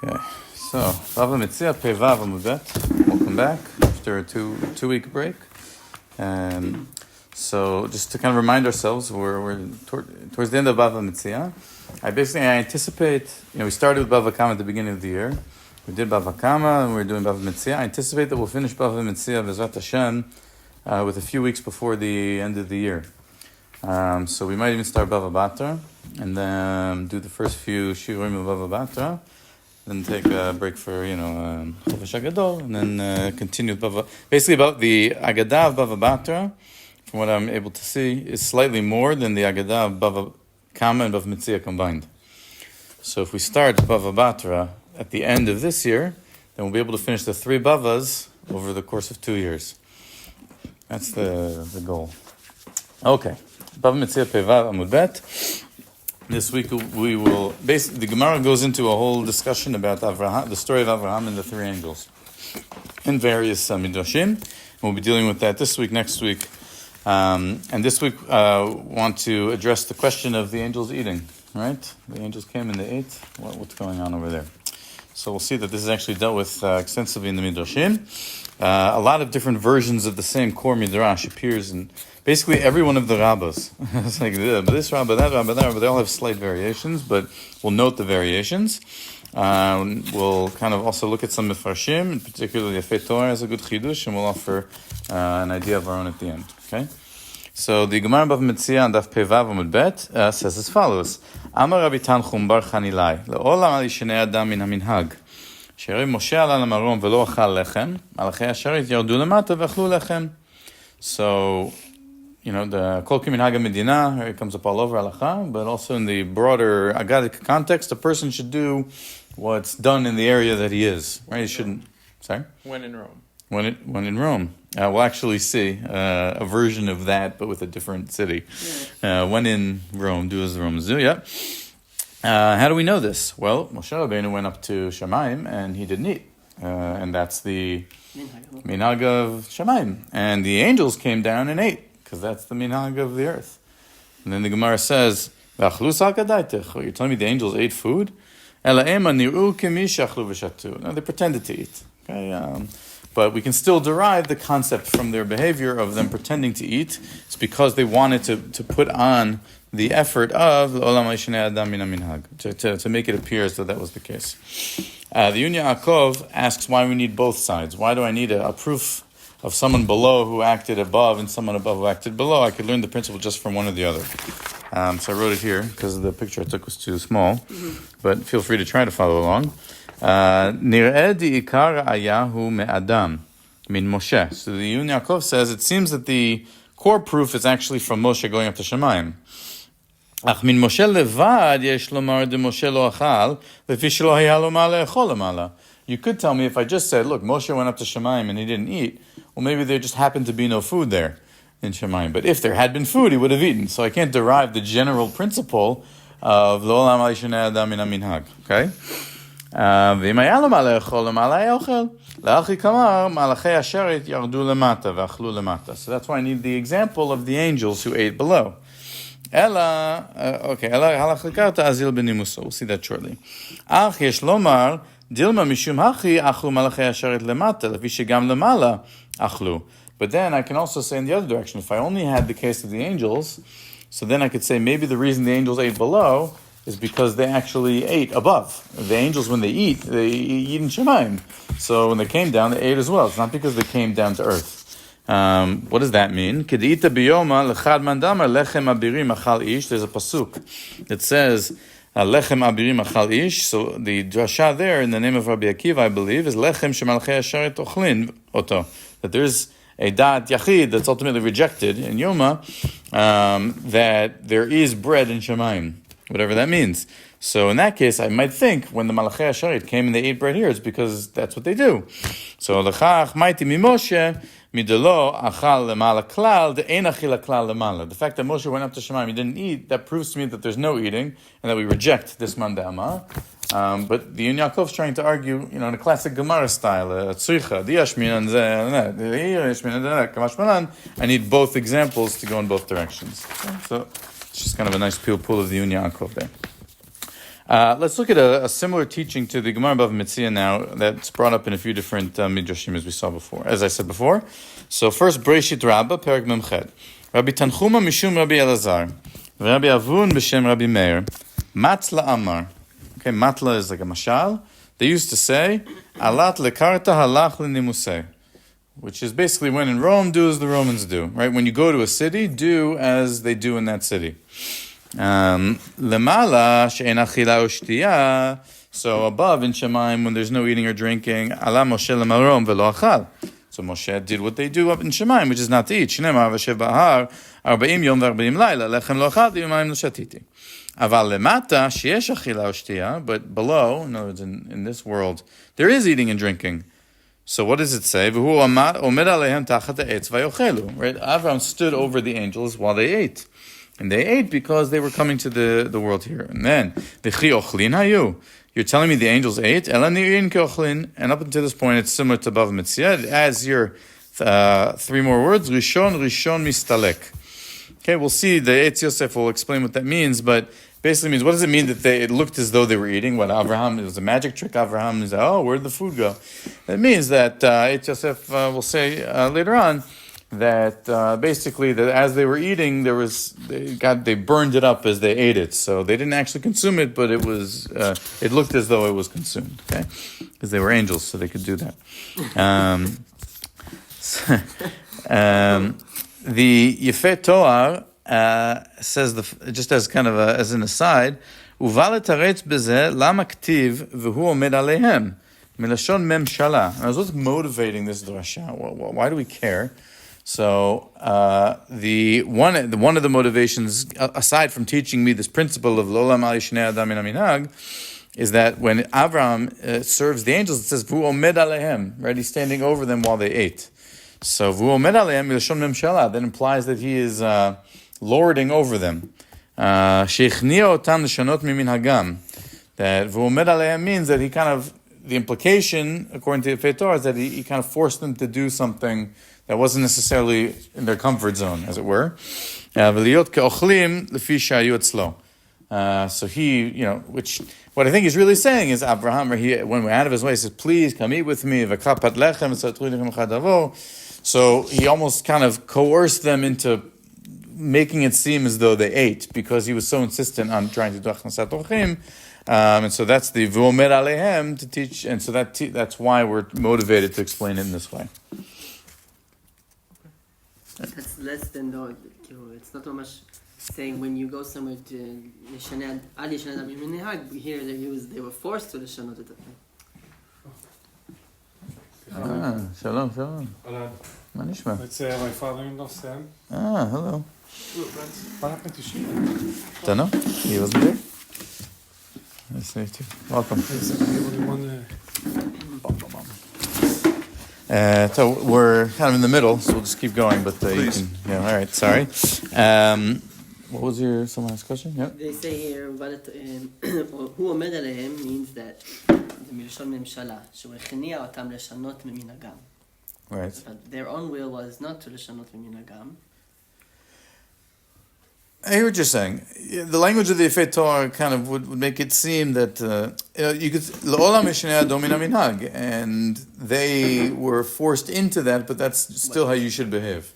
Okay, so Bava Metzia, Vav Amud. Welcome back after a two-week break. So just to kind of remind ourselves, we're towards the end of Bava Metzia. I anticipate, we started with Bava Kama at the beginning of the year. We did Bava Kama and we're doing Bava Metzia. I anticipate that we'll finish Bava Metzia B'ezrat Hashem with a few weeks before the end of the year. So we might even start Bava Batra and then do the first few shiurim of Bava Batra. Then take a break for, Chovesh HaGadol, and then continue with Bava. Basically, about the Agadah of Bava Batra, from what I'm able to see, is slightly more than the Agadah of Bava Kama and Bava Metzia combined. So if we start Bava Batra at the end of this year, then we'll be able to finish the 3 Bavas over the course of 2 years. That's the goal. Okay. Bava Metzia Vav Amud Bet. This week we will basically, the Gemara goes into a whole discussion about Avraham, the story of Avraham and the 3 angels in various midrashim. We'll be dealing with that this week, next week. And this week want to address the question of the angels eating, right? The angels came and they ate. What's going on over there? So we'll see that this is actually dealt with extensively in the midrashim. A lot of different versions of the same core midrash appears in basically every one of the rabbis. It's like this rabbah, that rabbah, that rabbah. They all have slight variations, but we'll note the variations. We'll kind of also look at some mefarshim, in particular the Yefei Torah has a good chidush, and we'll offer an idea of our own at the end. Okay. So the Gemara Bava Metzia on Daf Vav Amud Bet says as follows: Amar Rabbi Tanchum bar Chanilai le'olam al yishnei adam min haminhag. שהרי משה עלה למרום ולא אכל לחם, מלאכי השרת ירדו למטה ואכלו לחם. So, the Kol Kiminhag Medina, it comes up all over halacha, but also in the broader Agadic context, a person should do what's done in the area that he is. Right? He shouldn't. Sorry? When in Rome. When in Rome. We'll actually see a version of that, but with a different city. Yeah. When in Rome, do as the Romans do. Yeah. How do we know this? Well, Moshe Rabbeinu went up to Shamayim and he didn't eat. And that's the minhag of Shamayim. And the angels came down and ate, because that's the minhag of the earth. And then the Gemara says, "Vaachlu sakadaitech." You're telling me the angels ate food? Ela ema niru kemi she'achlu v'shatu. No, they pretended to eat. Okay, but we can still derive the concept from their behavior of them pretending to eat. It's because they wanted to put on the effort of to make it appear as though that was the case. The Yun Yaakov asks why we need both sides. Why do I need a proof of someone below who acted above and someone above who acted below? I could learn the principle just from one or the other. So I wrote it here because the picture I took was too small. But feel free to try to follow along. Nir'eh di'ikar ayahu me'adam min Moshe. So the Yun Yaakov says it seems that the core proof is actually from Moshe going up to Shamayim. Ach min Moshe levad yesh lomar de Moshe lo achal lefi shelo haya lo ma le'echol lemala. You could tell me if I just said, look, Moshe went up to Shamayim and he didn't eat, well, maybe there just happened to be no food there in Shamayim. But if there had been food, he would have eaten. So I can't derive the general principle of lo olam al yishnei adam min haminhag. Okay? ואם היה לו מה לאכול, למה היה אוכל? לאחי כמר, מלאכי השרת ירדו למטה ואכלו למטה. So that's why I need the example of the angels who ate below. אלא הלך לקראת אזיל בנימוסו. We'll see that shortly. אך יש לומר, דילמה משום הכי אכלו מלאכי השרת למטה, לפי שגם למעלה אכלו. But then I can also say in the other direction, if I only had the case of the angels, so then I could say maybe the reason the angels ate below is because they actually ate above. The angels, when they eat in Shemayim. So when they came down, they ate as well. It's not because they came down to earth. What does that mean? There's a pasuk that says, lechem abirim achal ish. So the drasha there, in the name of Rabbi Akiva, I believe, is lechem shemalchei asharet ochlin oto. That there's a da'at yachid that's ultimately rejected in Yoma, that there is bread in Shemayim. Whatever that means. So in that case, I might think when the Melachi Asharit came and they ate bread here, it's because that's what they do. So Lechach Maiti Mimoshe Midelo Achal Lemala Klal De'en Achila Klal Lemala. The fact that Moshe went up to Shemaim, he didn't eat, that proves to me that there's no eating and that we reject this mandama. But the Yun Yaakov is trying to argue, in a classic Gemara style, I need both examples to go in both directions. So it's just kind of a nice pull of the Yun Yaakov there. Let's look at a similar teaching to the Gemara Bava Metzia now that's brought up in a few different midrashim as we saw before, as I said before. So first, Breshit Rabbah, Perek Memched. Rabbi Tanchuma Mishum Rabbi Elazar, Rabbi Avun B'Shem Rabbi Meir, Matla Amar. Okay, Matla is like a mashal. They used to say, Alat lekarta halach l'nimuseh, which is basically when in Rome, do as the Romans do. Right? When you go to a city, do as they do in that city. Lemala she'en achila u'shtiya. So above in Shemaim, when there's no eating or drinking, ala Moshe lemarom velo achal. So Moshe did what they do up in Shemaim, which is not to eat. Shneimar v'shev ba'har 40 yom ו40 laila lechem lo achalti v'mayim lo shatiti. Aval lemata sheyesh achila u'shtiya. But below, in other words, in this world, there is eating and drinking. So what does it say? V'hu omed aleihem tachat ha'etz vayochelu. Right? Avram stood over the angels while they ate. And they ate because they were coming to the world here. And then, v'chi ochlin hayu. You're telling me the angels ate? Ela nirin keochlin. And up until this point, it's similar to Bava Metzia. It adds here 3 more words. Rishon mistalek. Okay, we'll see. The Eitz Yosef will explain what that means, but basically means, what does it mean that it looked as though they were eating? What Abraham, it was a magic trick. Abraham is, where'd the food go? It means that Eitz Yosef will say later on that basically that as they were eating, they burned it up as they ate it. So they didn't actually consume it, but it looked as though it was consumed. Okay, because they were angels, so they could do that. The Yefet Toar says, just as kind of as an aside, uva letaretz bezeh lama ktiv v'hu omed aleihem milashon memshala. What's motivating this drasha? Why do we care? So one of the motivations, aside from teaching me this principle of lo lamali shnei adam min haminhag, is that when Avraham serves the angels, it says v'hu omed aleihem, right? He's standing over them while they ate. So v'hu omed aleihem milashon memshala, that implies that he is lording over them. Sheichnia otam l'shanot miminhagam. That v'hu omed aleihem means that he kind of, the implication, according to the Yefet Toar, is that he kind of forced them to do something that wasn't necessarily in their comfort zone, as it were. So he, which, what I think he's really saying is, Abraham, when we're out of his way, he says, please come eat with me. So he almost kind of coerced them into making it seem as though they ate, because he was so insistent on trying to do achnasat orchim. And so that's the v'omer aleihem to teach, and so that's why we're motivated to explain it in this way. That's less than though. It's not so much saying when you go somewhere to Lishanad Ali Shanad Minhag. Here they were forced to Lishanot it. Shalom. מה נשמע? It's my father-in-law Sam. Hello. What happened to Sheila? Don't know. He wasn't there. Nice to meet you. Welcome. So we're kind of in the middle, so we'll just keep going. But you can, all right. Sorry. What was someone else's question? Yeah. They say here, who omed aleihem means that the milashon memshala, she'echnia otam leshanot miminhagam. Right. But their own will was not to leshanot miminhagam. I hear what you're saying. The language of the Yefet Toar kind of would make it seem that you could l'olam mishnei domina minhag, and they were forced into that, but that's still how you should behave.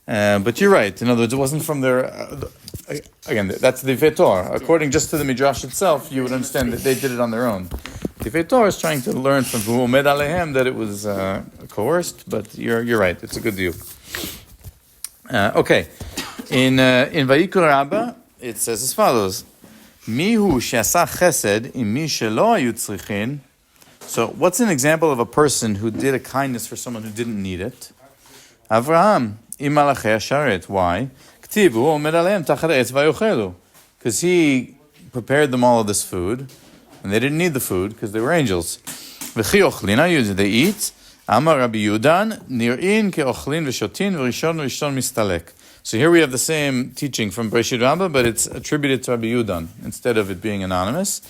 But you're right. In other words, it wasn't from their. Again, that's the Yefet Toar. According just to the midrash itself, you would understand that they did it on their own. The Yefet Toar is trying to learn from v'hu omed aleihem that it was coerced, but you're right. It's a good view. Okay. In Vayikra Rabbah, it says as follows: Mihu she'asa chesed im mi shelo hayu tzrichin. So, what's an example of a person who did a kindness for someone who didn't need it? Avraham im Melachi השרת. Why? K'tiv hu omed aleihem tachat ha'etz vayochelu. Because he prepared them all of this food, and they didn't need the food because they were angels. V'chi ochlin hayu, did they eat? Amar Rabbi Yudan nir'in ke'ochlin v'shotin v'rishon mistalek. So here we have the same teaching from Breshit Rabbah, but it's attributed to Rabbi Yudan instead of it being anonymous.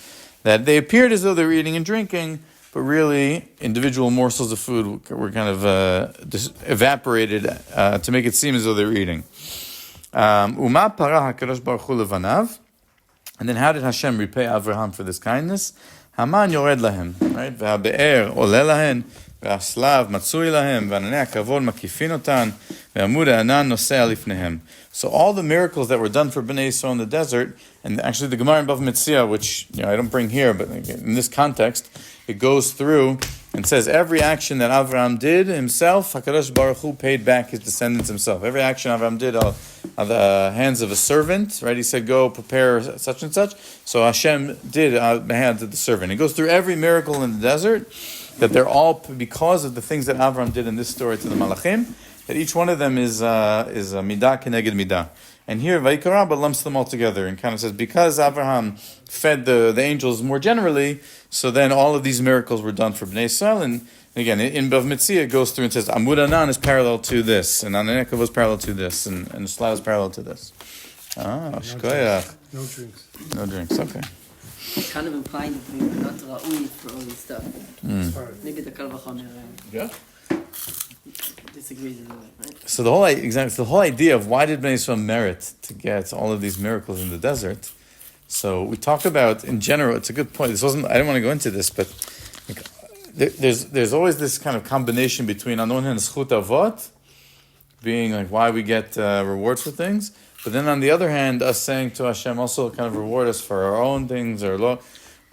That they appeared as though they were eating and drinking, but really individual morsels of food were kind of evaporated to make it seem as though they were eating. Uma parah hakadosh baruch hu levanav And then how did Hashem repay Avraham for this kindness? Haman yored lahem, right? Ve'habe'er ole lahen, ve'aslav matzui lahem, ve'ananei hakavod makifin otan, ve'amud ha'anan nosea lifnehem. So all the miracles that were done for Bnei Yisrael in the desert, and actually the Gemara in Bava Metzia, which I don't bring here, but in this context, it goes through and says every action that Avraham did himself, HaKadosh Baruch Hu paid back his descendants himself. Every action Avraham did on the hands of a servant, right? He said, go prepare such and such. So Hashem did the hands of the servant. It goes through every miracle in the desert, that they're all because of the things that Avraham did in this story to the Malachim, that each one of them is a midah keneged midah. And here, Vayikra Rabba lumps them all together and kind of says, because Avraham fed the angels more generally, so then all of these miracles were done for Bnei Yisrael. And again, in Bava Metzia, it goes through and says, Amud Anan is parallel to this, and Ananeka was parallel to this, and Slav is parallel to this. Shkoyach. No drinks. No drinks, okay. It's kind of implying that we were not ra'ui for all this stuff. Maybe the Kal Vachomer disagrees with that, right? So the whole idea of why did Bnei Yisrael merit to get all of these miracles in the desert. So we talk about, in general, it's a good point. I didn't want to go into this, but there's always this kind of combination between, on the one hand, Zchut Avot, being like why we get rewards for things, but then on the other hand, us saying to Hashem also kind of reward us for our own things, or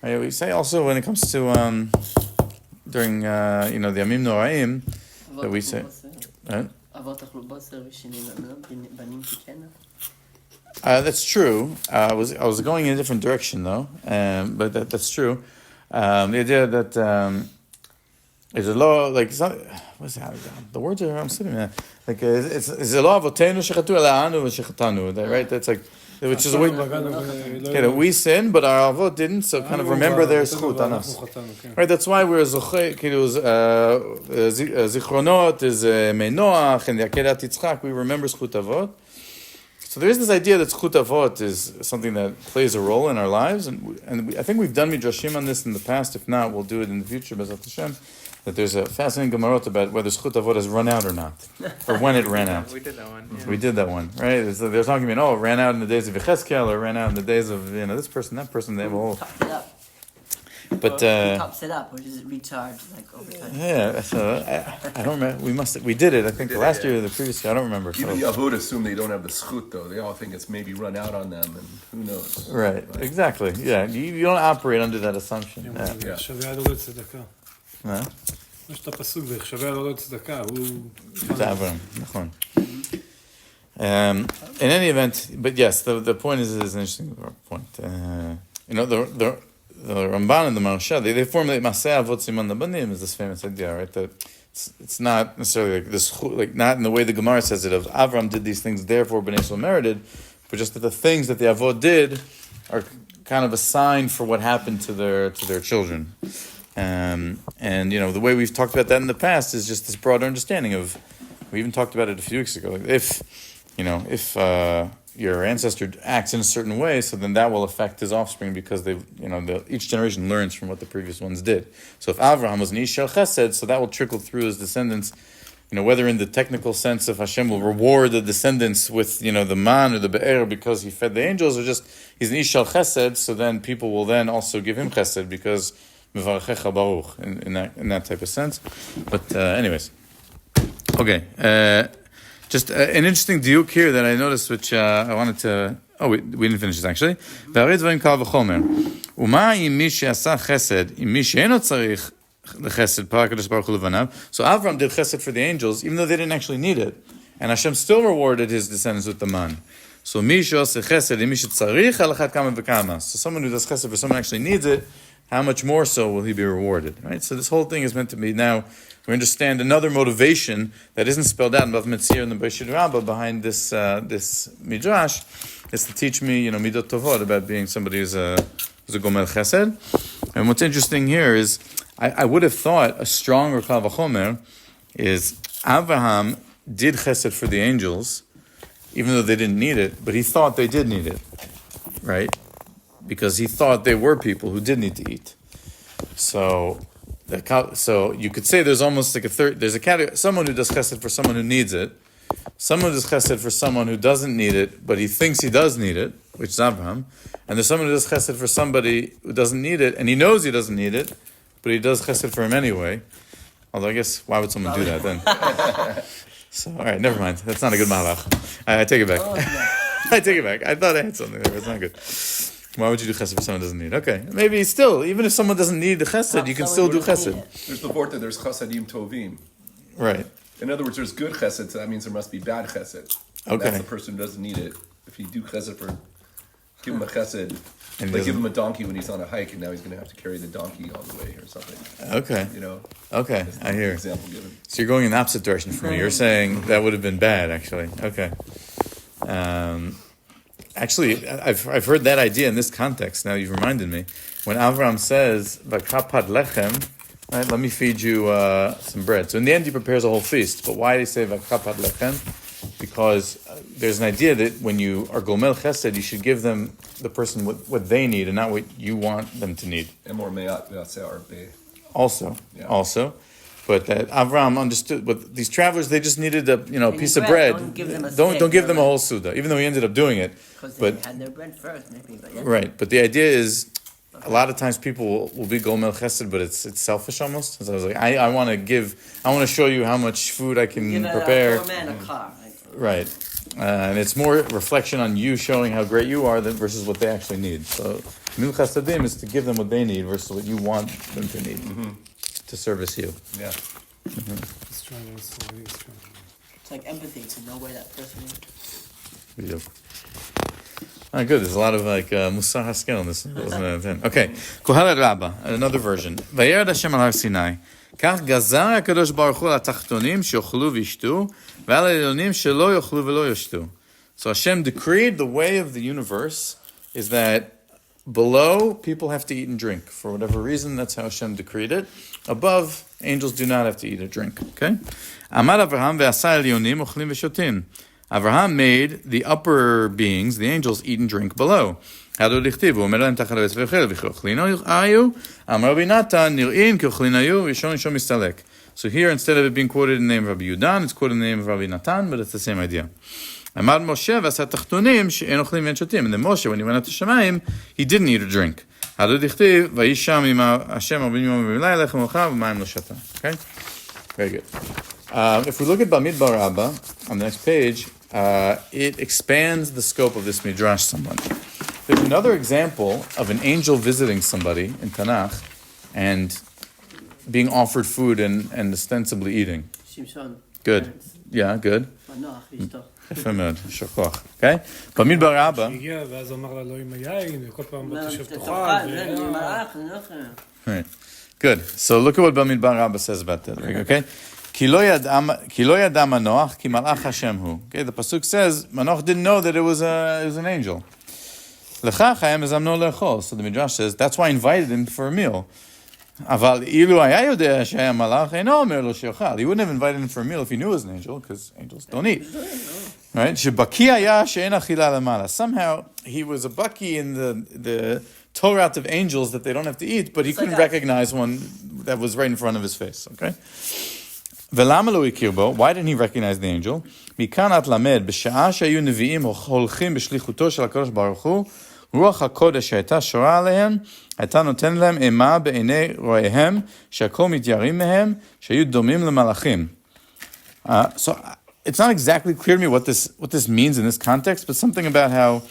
right? We say also when it comes to during the Yamim Noraim, that we say, right? That's true. I was going in a different direction though, but that's true. The idea that there's a law, like what's that? The words are I'm sitting there. Like it's a law of otenu shechatu ela'anu v'shechatanu. Right? That's like which is a way that we sin, but our avot didn't. So kind of remember their zchut on us. Right? That's why we're zochei. Zichronot is Meinoach and the Akedat Yitzchak. We remember zchut avot. So there is this idea that Zchut Avot is something that plays a role in our lives, and I think we've done midrashim on this in the past. If not, we'll do it in the future, B'ezrat Hashem. That there's a fascinating Gemarot about whether Zchut Avot has run out or not, or when it ran out. We did that one. Yeah. We did that one, right? They're talking about, it ran out in the days of Yechezkel, or ran out in the days of this person, that person. They have a whole. Tops it up. But tops it up, or does it recharge like over time? Yeah, so I don't remember. We did it. I think the last year or the previous year. I don't remember. Even the Avot assume they don't have the zchut though. They all think it's maybe run out on them, and who knows? Right. Exactly. Yeah. You don't operate under that assumption. Yeah. שווה לו לצדקה. מה? יש את הפסוק, ושווה לו לצדקה, הוא... זה אברהם, נכון. In any event, but yes, the point is an interesting point. The Ramban and the Maharsha, they formulate Maseh Avot Siman Labanim is this famous idea, right? That it's not necessarily like this, like not in the way the Gemara says it of Avram did these things, therefore Bnei Yisrael merited, but just that the things that the Avot did are kind of a sign for what happened to their children. And the way we've talked about that in the past is just this broader understanding of. We even talked about it a few weeks ago. Like if your ancestor acts in a certain way, so then that will affect his offspring because each generation learns from what the previous ones did. So if Avraham was an Ish Shel Chesed, so that will trickle through his descendants. Whether in the technical sense of Hashem will reward the descendants with the man or the be'er because he fed the angels, or just he's an Ish Shel Chesed, so then people will then also give him Chesed because Mevarechecha Baruch in that type of sense. But anyways, okay. Just an interesting diuk here that I noticed, which I wanted to. Oh, we didn't finish this actually. V'arei dvarim kal v'chomer. U'ma im mi she'asa chesed, im mi she'eno tzarich lechesed par HaKadosh Baruch Hu levanav. So Avram did chesed for the angels, even though they didn't actually need it, and Hashem still rewarded his descendants with the man. So mi she'asa chesed, im mi she'tzarich al achat kama v'kama. So someone who does chesed for someone who actually needs it, how much more so will he be rewarded? Right. So this whole thing is meant to be now. We understand another motivation that isn't spelled out in Bava Metzia and the Beishit Rabbah behind this midrash is to teach me, midot tovot, about being somebody who's a gomel chesed. And what's interesting here is I would have thought a stronger kal vachomer is Avraham did chesed for the angels, even though they didn't need it, but he thought they did need it, right? Because he thought they were people who did need to eat. So you could say there's almost like there's a category, someone who does chesed for someone who needs it, Someone does chesed for someone who doesn't need it, but he thinks he does need it, which is Abraham. And there's someone who does chesed for somebody who doesn't need it, and he knows he doesn't need it, but he does chesed for him anyway. Although I guess, why would someone do that then? So, all right, never mind. That's not a good malach. I take it back. Oh, yeah. I take it back. I thought I had something there, but it's not good. Why would you do chesed for someone who doesn't need it? Okay, maybe still, even if someone doesn't need the chesed, you can still do chesed. There's the vorta, there's chasadim tovim. Right. In other words, there's good chesed, so that means there must be bad chesed. And Okay. that's the person who doesn't need it. If you do chesed for, give him a chesed, And like give doesn't- him a donkey when he's on a hike, and now he's going to have to carry the donkey all the way or something. Okay. You know, Okay, that's I the hear. example given. So you're going in the opposite direction from me. You're saying that would have been bad, actually. Okay. Actually, I've heard that idea in this context. Now you've reminded me. When Avram says, "Vakapad lechem," right, let me feed you some bread. So in the end, he prepares a whole feast. But why do they say "Vakapad lechem"? Because there's an idea that when you are gomel chesed, you should give them the person what they need and not what you want them to need. Emor me'at ve'atzer be. Also. But that Avram understood. But these travelers, they just needed a piece of bread. bread. Don't give them a Don't steak, give them a right? whole suda, even though he ended up doing it. Because they But had their bread first, maybe. But yeah. right. But the idea is, a lot of times people will be gomel chesed, but it's selfish almost. So I was like, I want to show you how much food I can Give prepare. a poor man a car. Right. And it's more reflection on you showing how great you are versus what they actually need. So, mil chasadim is to give them what they need versus what you want them to need to service you. Yeah. Let's try this. It's like empathy to know where that person is. Good. There's a lot of musar haskel in this. Okay. Kohelet Rabbah, another version. Vayerd Hashem al Har Sinai. כך גזר הקדוש ברוך הוא על התחתונים שיאכלו וישתו, ועל העליונים שלא יאכלו ולא ישתו. So Hashem decreed the way of the universe is that below people have to eat and drink. For whatever reason, that's how Hashem decreed it. Above, angels do not have to eat or drink. Okay? Amar Avraham ve'asa elyonim ochlim v'shotim. Avraham made the upper beings, the angels, eat and drink below. So here, instead of it being quoted in the name of Rabbi Yudan, it's quoted in the name of Rabbi Natan, but it's the same idea. And then Moshe, when he went out to Shemayim, he didn't eat or drink. Okay? Very good. If we look at Bamidbar Rabbah, on the next page, it expands the scope of this midrash somewhat. There's another example of an angel visiting somebody in Tanakh and being offered food and ostensibly eating. Shimshon. Good. Yeah, good. Manoach, אשתו. יפה מאוד, יישר כוח. Okay? במדבר רבה. הגיע ואז אמר לה לא עם היין, וכל פעם בוא תשב תאכל. אני מלאך, אני לא יכול. Right. Good. So look at what Bamidbar Rabbah says about that. Okay? כי לא ידע מנוח, כי מלאך השם הוא. Okay? The pasuk says, Manoach didn't know that it was an angel. לכך היה מזמנו לאכול. So the Midrash says, that's why I invited him for a meal. אבל אילו היה יודע שהיה מלאך, אינו אומר לו שיאכל. He wouldn't have invited him for a meal if he knew it was an angel, because angels don't eat. Right? שבקי היה שאין אכילה למעלה. Somehow, he was a baki in the Torah of angels that they don't have to eat, but he couldn't recognize one that was right in front of his face. Okay? ולמה לא הכיר בו? Why didn't he recognize the angel? מכאן את למד, בשעה שהיו נביאים הולכים בשליחותו של הקדוש ברוך הוא, רוח הקודש שהייתה שורה עליהם, הייתה נותן להם אימה בעיני רואיהם, שהכל מתיירים מהם, שהיו דומים למלאכים. So it's not exactly clear to me what this means in this context, but something about how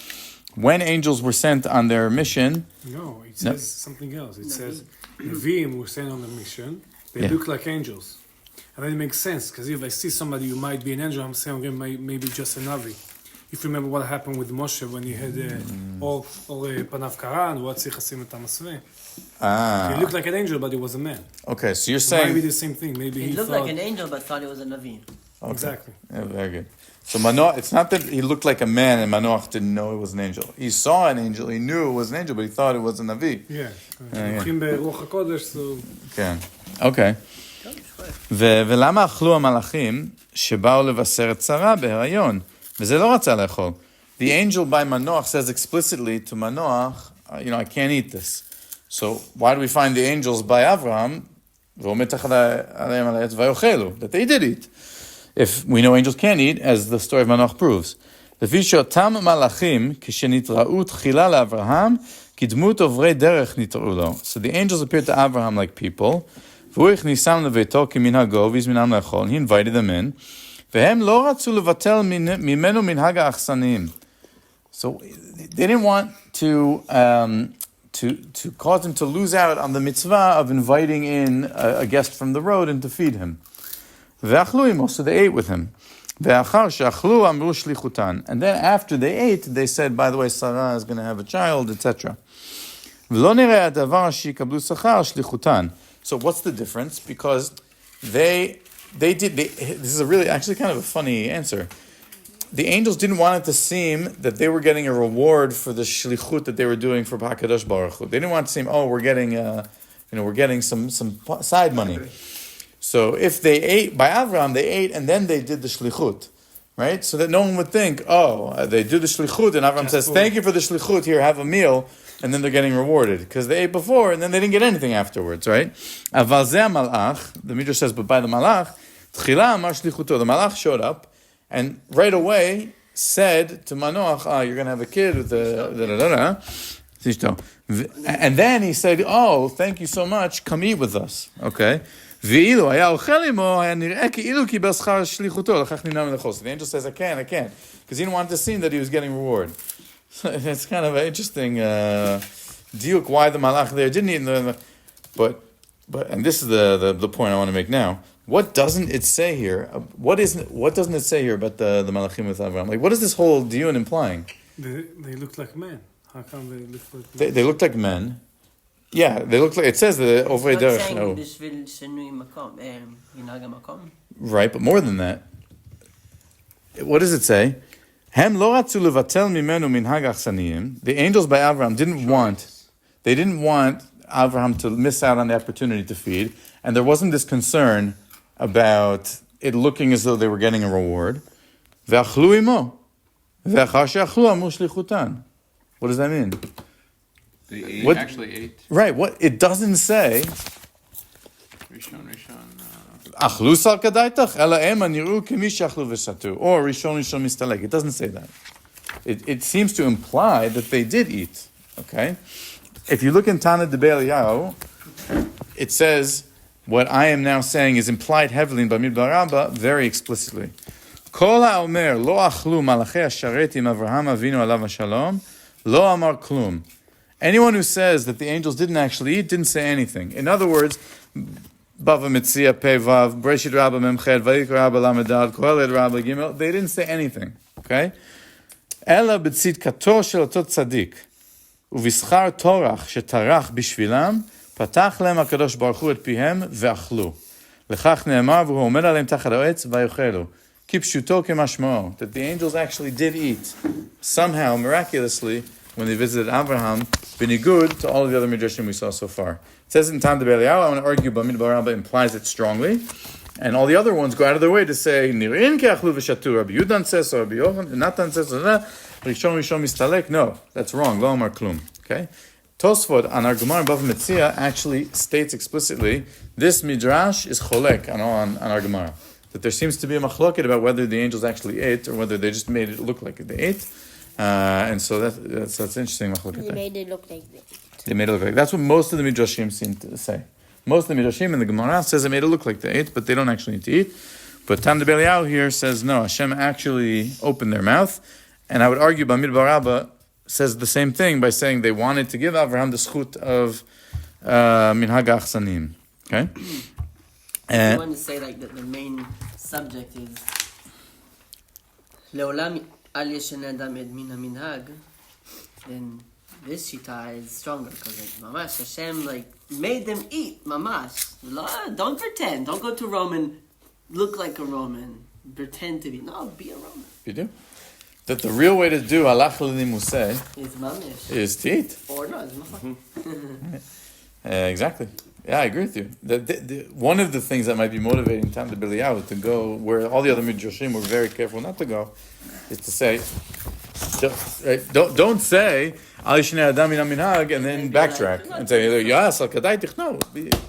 when angels were sent on their mission... No, it says something else. It says, Nevi'im were sent on a mission, they look like angels. And then it makes sense, because if I see somebody who might be an angel, I'm saying, okay, maybe just a Navi. If you remember what happened with Moshe when he had or Panav Karan, what Sichasim et Amasve. He looked like an angel, but he was a man. Okay, so you're saying... Maybe the same thing. Maybe He looked like an angel, but thought he was a Navi. Okay. Exactly. Yeah, very good. So Manoach, it's not that he looked like a man and Manoach didn't know it was an angel. He saw an angel, he knew it was an angel, but he thought it was a Navi. Yeah. הולכים ברוח הקודש, so... כן, אוקיי. ולמה אכלו המלאכים שבאו לבשר את שרה בהיריון? וזה לא רצה לאכול. The angel by Manoach says explicitly to Manoach, I can't eat this. So why do we find the angels by Avraham, ועומד עליהם על העץ ויאכלו, that they did eat? If we know angels can't eat, as the story of Manoach proves. לפי שאותם מלאכים, כשנתראו תחילה לאברהם, כדמות עוברי דרך נתראו לו. So the angels appeared to Abraham like people, והוא הכניסם לביתו כמנהגו, והזמינם לאכול, he invited them in, והם לא רצו לבטל ממנו מנהג האכסניים. So they didn't want to cause him to lose out on the mitzvah of inviting in a guest from the road and to feed him. ואכלו עמו, so they ate with him. ואחר שאכלו אמרו שליחותן. And then after they ate, they said, by the way, Sarah is going to have a child, etc. ולא נראה הדבר שיקבלו שכר שליחותן. So what's the difference? Because this is a really, actually kind of a funny answer. The angels didn't want it to seem that they were getting a reward for the shlichut that they were doing for HaKadosh Baruch Hu. They didn't want it to seem, oh, we're getting some side money. So if they ate, by Avraham, they ate and then they did the shlichut, right? So that no one would think, they do the shlichut and Avraham says, thank you for the shlichut, here, have a meal, and then they're getting rewarded. Because they ate before and then they didn't get anything afterwards, right? Aval zeh malach, the Midrash says, but by the malach, tchila amar shlichuto, the malach showed up and right away said to Manoach, you're going to have a kid with the and then he said, thank you so much, come eat with us, okay? ואילו היה אוכל עמו, היה נראה כאילו קיבל שכר שליחותו, לכך נמנע מלאכול. So the angel says, I can't, because he didn't want to seem that he was getting reward. So it's kind of an interesting diuk why the malach there didn't eat. But and this is the point I want to make now. What doesn't it say here? What doesn't it say here about the malachim with Abraham? Like, what is this whole diun implying? They looked like men. How come they looked like men? They looked like men. Yeah, they look like, it says the over there. Right, but more than that. What does it say? The angels by Abraham didn't want Abraham to miss out on the opportunity to feed, and there wasn't this concern about it looking as though they were getting a reward. ואכלו עמו. ואחר שאכלו אמרו שליחותן. What does that mean? They actually ate. Right, what it doesn't say. אכלו שר כדאיתך, אלא הם הנראו כמי שאכלו ושתו, or ראשון מסתלק. It doesn't say that. It seems to imply that they did eat. Okay? If you look in Tana de Belial, it says what I am now saying is implied heavily in Bamidbar Rabbah very explicitly. כל האומר לא אכלו מלאכי השרת עם אברהם אבינו עליו השלום, לא אמר כלום. Anyone who says that the angels didn't actually eat didn't say anything. In other words, Bava Metzia Pevav, Breshit Rabba Memched, Vayikra Rabba Lamedad, Koheled Rabba Gimel, they didn't say anything. Okay? Ela בצדקתו של אותו צדיק, ובשכר תורח שטרח בשבילם, פתח להם הקדוש ברוך הוא את פיהם ואכלו. לכך נאמר, והוא עומד עליהם תחת העץ ויאכלו. כפשוטו כמשמעו, that the angels actually did eat, somehow, miraculously, when they visited Abraham, b'nigud to all of the other midrashim we saw so far. It says in Tan de Belial, I want to argue, Bamidbar Rabbah implies it strongly, and all the other ones go out of their way to say, Nir'in ke'achlu v'shatu, Rabbi Yudan says, or Rabbi Yochanan, Natan says, Rishon mistalek. No, that's wrong, lo amar klum. Okay? Tosfot, on our Gemara Bava Metzia, actually states explicitly, this midrash is cholek on our Gemara. That there seems to be a machloket about whether the angels actually ate, or whether they just made it look like they ate. And so that's interesting. They made it look like they made it look like. That's what most of the midrashim seem to say. Most of the midrashim in the Gemara says they made it look like they ate, but they don't actually need to eat. But Tan de Belial here says no. Hashem actually opened their mouth, and I would argue Bamidbar Rabbah says the same thing by saying they wanted to give Avraham the schut of minhag achsanim. Okay. I want to say like that the main subject is Leolam al yeshana adam ed min minhag, then this shita is stronger because like mamash Hashem like made them eat mamash. Don't pretend. Don't go to Roman. Look like a Roman. Pretend to be. No, be a Roman. You do. That the real way to do halach l'nimuseh is mamish. Is to eat. Or no, it's mamash. Exactly. Yeah, I agree with you. The one of the things that might be motivating Tam de Belial to go where all the other midrashim were very careful not to go, is to say, don't say Al Yishnei Adam Min HaMinhag and then backtrack and say Yas Al Kadaitich. No,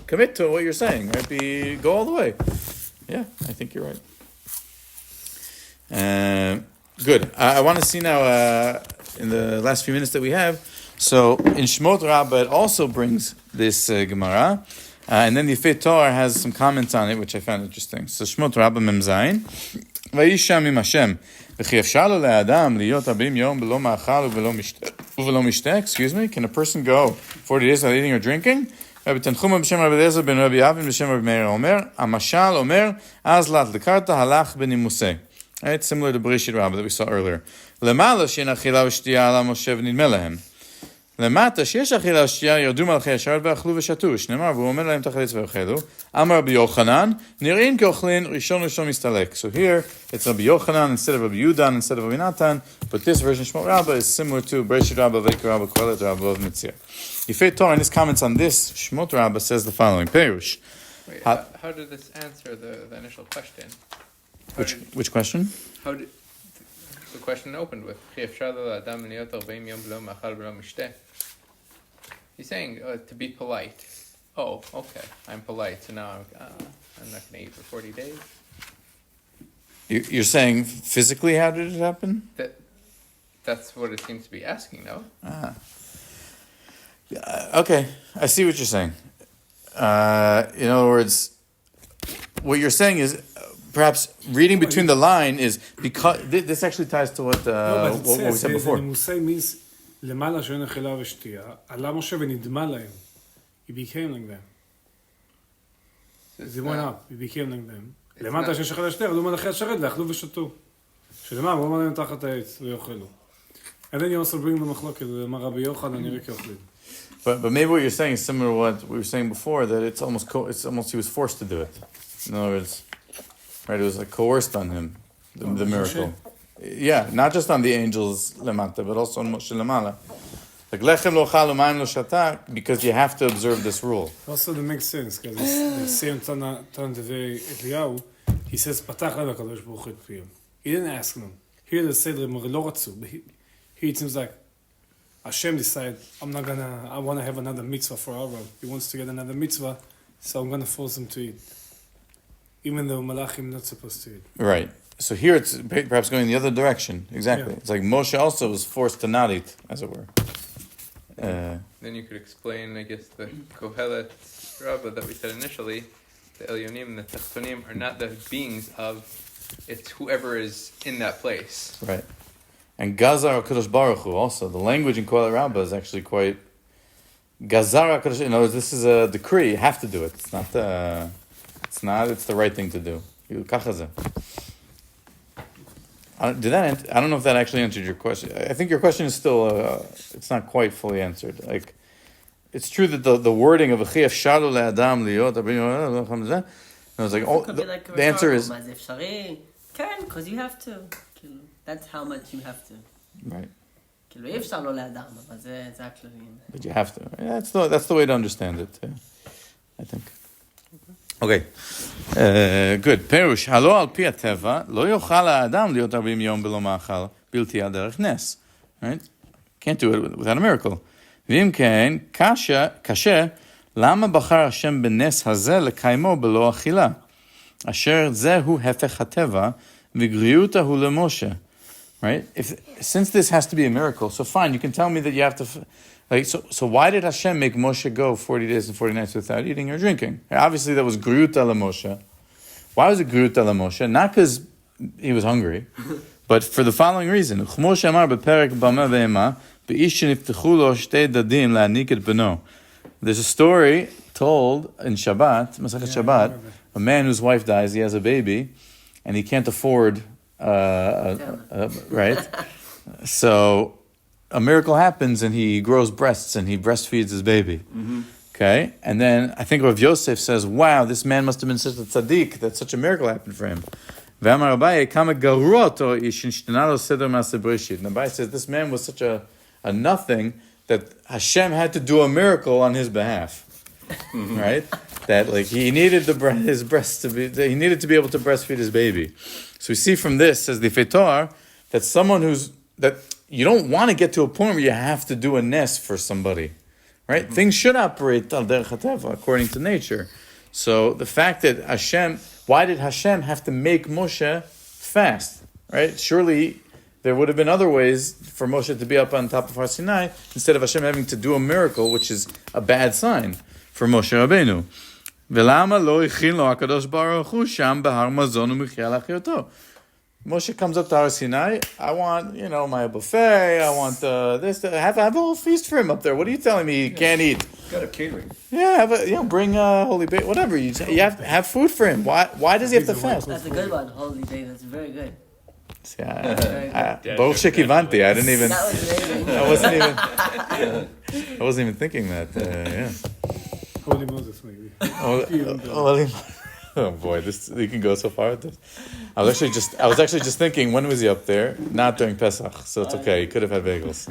commit to what you're saying. Right? Go all the way. Yeah, I think you're right. Good. I want to see now, in the last few minutes that we have, so in Shmot Rabbah it also brings this Gemara, and then the Yefei Torah has some comments on it, which I found interesting. So Shmot Rabbah Mem Zayin, Vayisham im Hashem, וכי אפשר לו לאדם להיות 40 יום בלא מאכל ובלא משתה, excuse me, can a person go 40 days without eating or drinking? רבי תנחומא בשם רבי אליעזר בן רבי אבין בשם רבי מאיר אומר, המשל אומר, אז לת לקרת הלך בנימוסי. Right? Similar to Bereshit Rabbah that we saw earlier. למעלה שאין אכילה ושתייה על המשה ונדמה להם. למטה שיש אכילה ושתייה ירדו מלאכי השרת ואכלו ושתו. שנאמר, והוא אומר להם תחליץ ואכלו. אמר רבי יוחנן, נראים כאוכלין ראשון מסתלק. So here, it's Rabbi Yochanan instead of Rabbi Yudan, instead of Rabbi Natan, but this version of Shmot Rabbah is similar to Bereshit Rabbah, Ve'ikra Rabbah, Kohelet Rabbah of Metzia. Yefei Torah in his comments on this Shmot Rabbah says the following, Perush. Wait, how did this answer the initial question? Which question? How did the question opened with He's saying to be polite. Oh, okay, I'm polite, so now I'm not going to eat for 40 days. You're saying physically how did it happen? That's what it seems to be asking, no? Okay, I see what you're saying. In other words, what you're saying is perhaps reading between the line is because this actually ties to what we said before. The means למעלה שאין אכילה ושתייה, עלה משה ונדמה להם. He became like them. They went up, he became like them. למטה שיש אכילה ושתייה, עלו מלאכי השרת ואכלו ושתו. שלמה, הוא אמר להם תחת העץ, ויאכלו. And then you also bring the מחלוקת, אמר רבי יוחנן, נראה כאוכלים. But maybe what you're saying is similar to what we were saying before, that it's almost he was forced to do it. In other words, right, it was like coerced on him, the miracle. Yeah, not just on the angels lemata, but also on Moshe lemala. Like lechem lo chal u'mayim lo shata, because you have to observe this rule. Also, that makes sense, because the same Tana Devei Eliyahu, he says, Patach lev HaKadosh Baruch Hu et piyam. He didn't ask them. Here the Seder lo ratzu, but here it seems like Hashem decided, I want to have another mitzvah for Aaron. He wants to get another mitzvah, so I'm going to force him to eat. Even though Melachi not supposed to eat. Right. So here it's perhaps going the other direction. Exactly. Yeah. It's like Moshe also was forced to not eat, as it were. Then you could explain, I guess, the Kohelet Rabbah that we said initially. The Elyonim and the Tachtonim are not the beings of, it's whoever is in that place. Right. And Gazar HaKadosh Baruch Hu also. The language in Kohelet Rabbah is actually quite... Gazar HaKadosh... In other words, this is a decree. You have to do it. It's not... It's the right thing to do. I don't know if that actually answered your question. I think your question is still, it's not quite fully answered. Like, it's true that the wording of V'chi efshalu le'adam liot, I was like, the answer is... because you have to. That's how much you have to. Right. Exactly. But you have to. Yeah, that's the way to understand it, I think. Okay, good. פירוש, הלא על פי הטבע, לא יוכל האדם להיות 40 יום בלא מאכל, בלתי על דרך נס. Right? Can't do it without a miracle. ואם כן, קשה, למה בחר השם בנס הזה לקיימו בלא אכילה? אשר זהו הפך הטבע, וגריותא הוא למשה. Right? Since this has to be a miracle, so fine, you can tell me that you have to... So why did Hashem make Moshe go 40 days and 40 nights without eating or drinking? Obviously, that was Griyuta LaMoshe. Why was it Griyuta LaMoshe? Not because he was hungry, but for the following reason. There's a story told in Shabbat, Masechet Shabbat, a man whose wife dies, he has a baby, and he can't afford, right? So... a miracle happens and he grows breasts and he breastfeeds his baby. Mm-hmm. Okay? And then I think Rav Yosef says, wow, this man must have been such a tzaddik that such a miracle happened for him. And Abai says, this man was such a nothing that Hashem had to do a miracle on his behalf. Right? That like he needed his breast to be, he needed to be able to breastfeed his baby. So we see from this, says the Yefei Torah, that someone that you don't want to get to a point where you have to do a nes for somebody, right? Mm-hmm. Things should operate al derech hateva, according to nature. So the fact that why did Hashem have to make Moshe fast? right? Surely there would have been other ways for Moshe to be up on top of Har Sinai instead of Hashem having to do a miracle, which is a bad sign for Moshe Rabbeinu. ולמה לא הכין לו הקדוש ברוך הוא שם בהר מזון ומחיה לאחיותו? Moshe comes up to Har Sinai. I want, my buffet. I want this. Have a whole feast for him up there. What are you telling me he can't eat? Got a catering. Yeah, bring holy bait, whatever. You have food for him. Why does he have to fast? That's a good one, holy bait. That's very good. Both Shekivanti. I didn't even. That was amazing. I wasn't even thinking that. Yeah. Holy Moses, maybe. Oh boy, you can go so far with this. I was actually just thinking, when was he up there? Not during Pesach, so it's okay. He could have had bagels.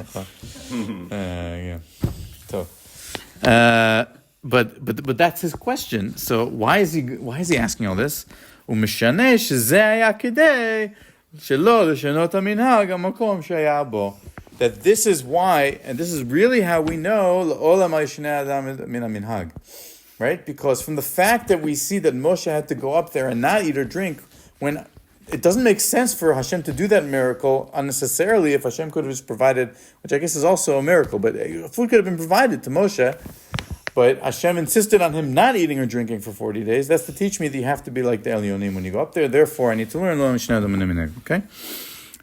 Yeah. So, but that's his question. So why is he asking all this? ומשנה שזה היה כדי שלא לשנות המנהג המקום שהיה בו. That this is why, and this is really how we know לעולם ישנה אדם מן המנהג. Right? Because from the fact that we see that Moshe had to go up there and not eat or drink, when it doesn't make sense for Hashem to do that miracle unnecessarily if Hashem could have just provided, which I guess is also a miracle, but food could have been provided to Moshe, but Hashem insisted on him not eating or drinking for 40 days. That's to teach me that you have to be like the Elyonim when you go up there. Therefore, I need to learn. Okay?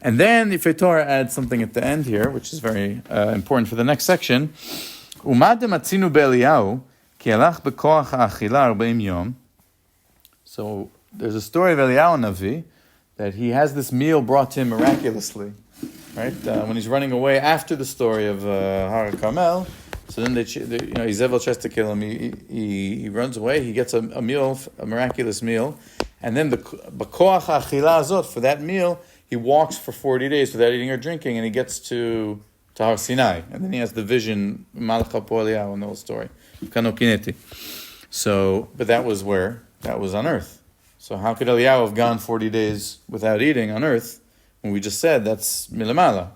And then the Torah adds something at the end here, which is very important for the next section. Umad matzinu be'Eliyahu. So there's a story of Eliyahu Navi that he has this meal brought to him miraculously, right? When he's running away after the story of Har Carmel, so then Izebel tries to kill him. He runs away. He gets a meal, a miraculous meal, and then the b'koach achila azot, for that meal, he walks for 40 days without eating or drinking, and he gets to Har Sinai, and then he has the vision, Malach Eliyahu, and the whole story. So, but that was where? That was on earth. So how could Eliyahu have gone 40 days without eating on earth when we just said that's milamala?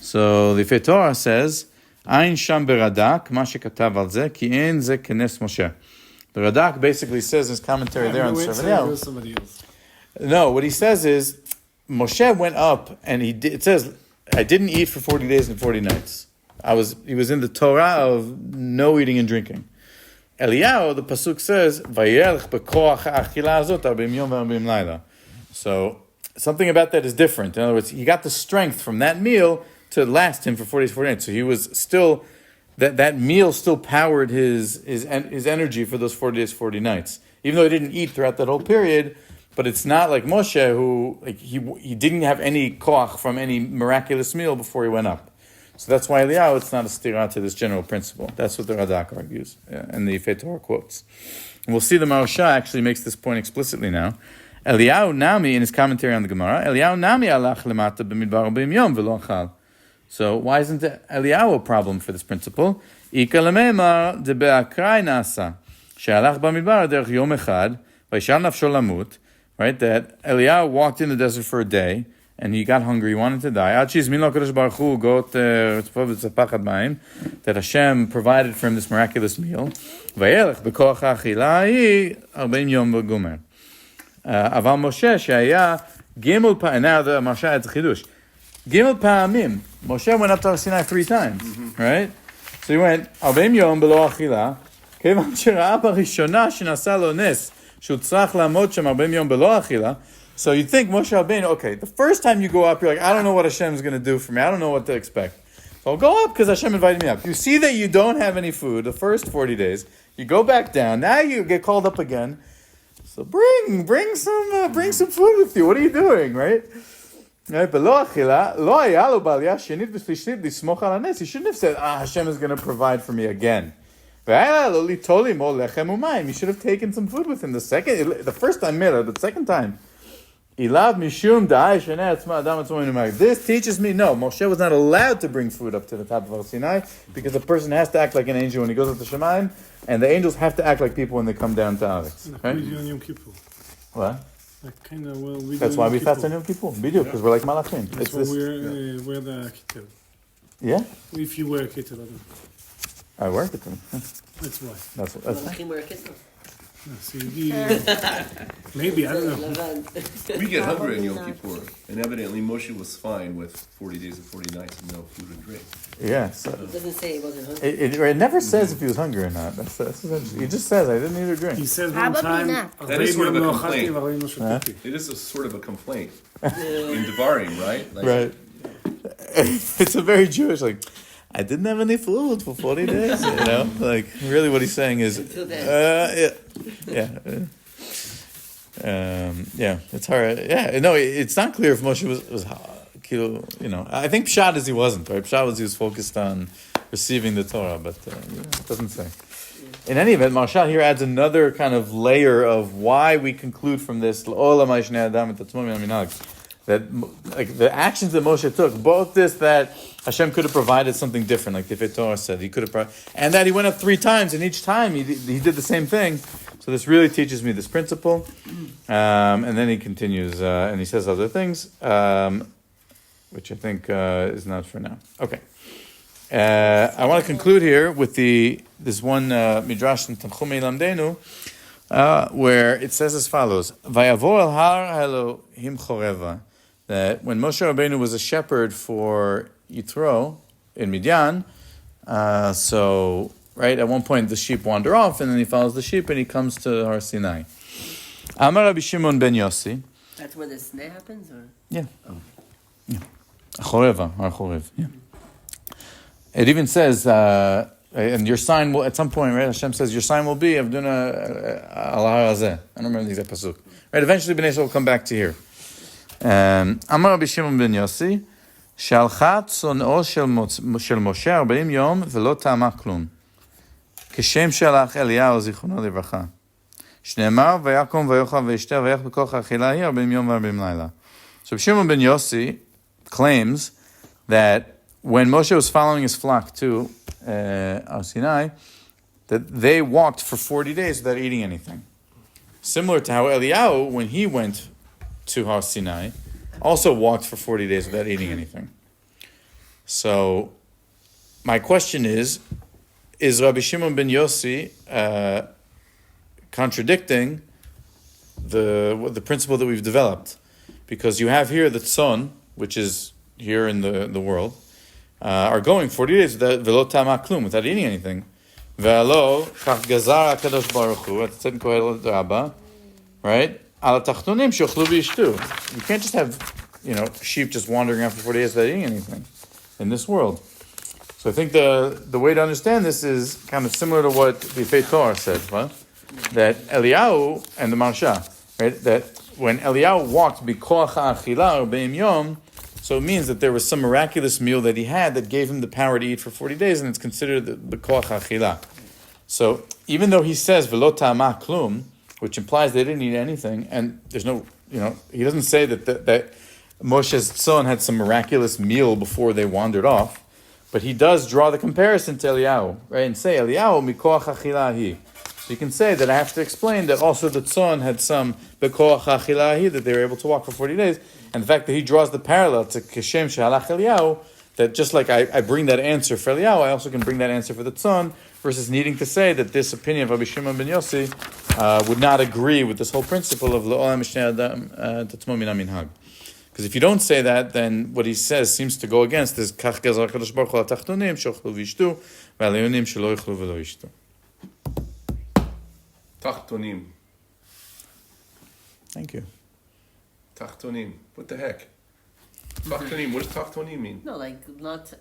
So the Torah says, Ein sham beradak, ma shekatav al ze, ki ein ze kenes Moshe. The Radak basically says in his commentary there on Eliyahu. No, what he says is, Moshe went up and it says, I didn't eat for 40 days and 40 nights. He was in the Torah of no eating and drinking. Eliyahu, the pasuk says, "Vayelch bekoach ha'achila azot 40 yom ו40 layla." So something about that is different. In other words, he got the strength from that meal to last him for 40 days, 40 nights. So he was still that meal still powered his energy for those 40 days, 40 nights. Even though he didn't eat throughout that whole period, but it's not like Moshe who he didn't have any koach from any miraculous meal before he went up. So that's why Eliyahu, it's not a stira to this general principle. That's what the Radak argues, and the Torah quotes. And we'll see the Maharsha actually makes this point explicitly now. Eliyahu Nami, in his commentary on the Gemara, Eliyahu Nami alach lemata b'midbar 40 yom v'lo achal. So why isn't Eliyahu a problem for this principle? Ika lememar de be'akrai nasa, she'alach b'midbar derech yom echad, v'yishal nafsho lamut, right, that Eliyahu walked in the desert for a day, and he got hungry, he wanted to die. That Hashem provided for him this miraculous meal. Aval Moshe shaya gimel pa'amim. Now the Maharsha adds a chidush. Gimel pa'amim. Moshe went up to Har Sinai 3 times, right? So he went 40 yom belo achila. Kevan שראה בראשונה שנעשה לו נס שהוא צריך לעמוד שם 40 יום בלא אכילה. So you'd think Moshe Rabbeinu, okay, the first time you go up, you're like, I don't know what Hashem's going to do for me. I don't know what to expect. So I'll go up because Hashem invited me up. You see that you don't have any food the first 40 days. You go back down. Now you get called up again. So bring some food with you. What are you doing, right? Right? He shouldn't have said, Hashem is going to provide for me again. He should have taken some food with him the first time, the second time. This teaches me, no, Moshe was not allowed to bring food up to the top of Har Sinai because a person has to act like an angel when he goes up to Shemaim, and the angels have to act like people when they come down to Aretz. Right? What? That's why we fast on Yom Kippur. Because we're like Malachim. That's why we're the kittel. Yeah? If you wear a kittel. I wear kittel. That's why. That's Malachim wear a kittel. So maybe, I don't know. We get hungry on Yom Kippur, and evidently Moshe was fine with 40 days and 40 nights and no food and drink. Yeah. So It doesn't say he wasn't hungry. it never says if he was hungry or not. That's he just says, I didn't eat or drink. He says one Probably time, not. That is sort of a complaint. complaint. It is a sort of a complaint in Devarim, right? Like, Right. It's a very Jewish, like, I didn't have any food for 40 days, you know? Like, really what he's saying is, Until then. yeah, it's hard. Yeah, no, it's not clear if Moshe was you know, I think Pshat is he wasn't, right? Pshat was he was focused on receiving the Torah, but it doesn't say. In any event, Marsha here adds another kind of layer of why we conclude from this, that like the actions that Moshe took, both this that Hashem could have provided something different, like the Torah said, he could have, and that he went up 3 times, and each time he did the same thing. So this really teaches me this principle. And then he continues, and he says other things, which I think is not for now. Okay. I want to conclude here with this one midrash in Tanchumei Lamdenu, where it says as follows: Vayavor al har Elohim choreva. That when Moshe Rabbeinu was a shepherd for Yitro in Midian, so right at one point the sheep wander off, and then he follows the sheep and he comes to Har Sinai. Amar Rabbi Shimon ben Yossi. That's where the sneh happens, or Yeah. Yeah. Choreva, Har Chorev. Yeah. It even says, and your sign will, at some point, right, Hashem says, your sign will be, Avduna al Har Hazeh. I don't remember the exact pasuk. Right, eventually Bnei Yisrael will come back to here. Amar Rabbi Shimon ben Yossi, Shalcha tzon'o shel Moshe 40 yom velo ta'ama klum. Kishem shalach Eliyahu zichrono livracha. Shneimar vayakom vayochal vayishter vayach b'koch ha'achila hi 40 yom ו40 לילה. So Shimon ben Yossi claims that when Moshe was following his flock to Har Sinai, that they walked for 40 days without eating anything. Similar to how Eliyahu, when he went to Har Sinai, also walked for 40 days without eating anything. So, my question is Rabbi Shimon ben Yossi contradicting the principle that we've developed? Because you have here the tzon, which is here in the world, are going 40 days without velo ta'ama klum, without eating anything. Ve'alo kach gazar HaKadosh Baruch Hu, at Tzedek Kohelot Rabbah, right? Al tachtonim she'ochlu v'yishtu. You can't just have, sheep just wandering around for 40 days without eating anything in this world. So I think the way to understand this is kind of similar to what the Torah said, right? That Eliyahu and the Marsha, right? That when Eliyahu walked b'koach ha'achila or be'im yom, so it means that there was some miraculous meal that he had that gave him the power to eat for 40 days, and it's considered the b'koach ha'achila. So even though he says v'lo ta'ama klum, which implies they didn't eat anything, and there's no, he doesn't say that Moshe's son had some miraculous meal before they wandered off, but he does draw the comparison to Eliyahu, right? And say, Eliyahu mikoach achilahi. So you can say that I have to explain that also the son had some bikoach achilahi, that they were able to walk for 40 days. And the fact that he draws the parallel to Keshem Shehalach Eliyahu, that just like I bring that answer for Eliyahu, I also can bring that answer for the son, versus needing to say that this opinion of Rabbi Shimon ben Yossi would not agree with this whole principle of L'olam Mishnei Adam Tatzmo Mina Minhag. Because if you don't say that, then what he says seems to go against this Kach Gazar HaKadosh Baruch Hu al Tachtonim she'ochlu v'yishtu v'al she'lo yochlu v'lo yishtu. Tachtonim. Thank you. Tachtonim. What the heck? Tachtonim. What does tachtonim mean? no, like not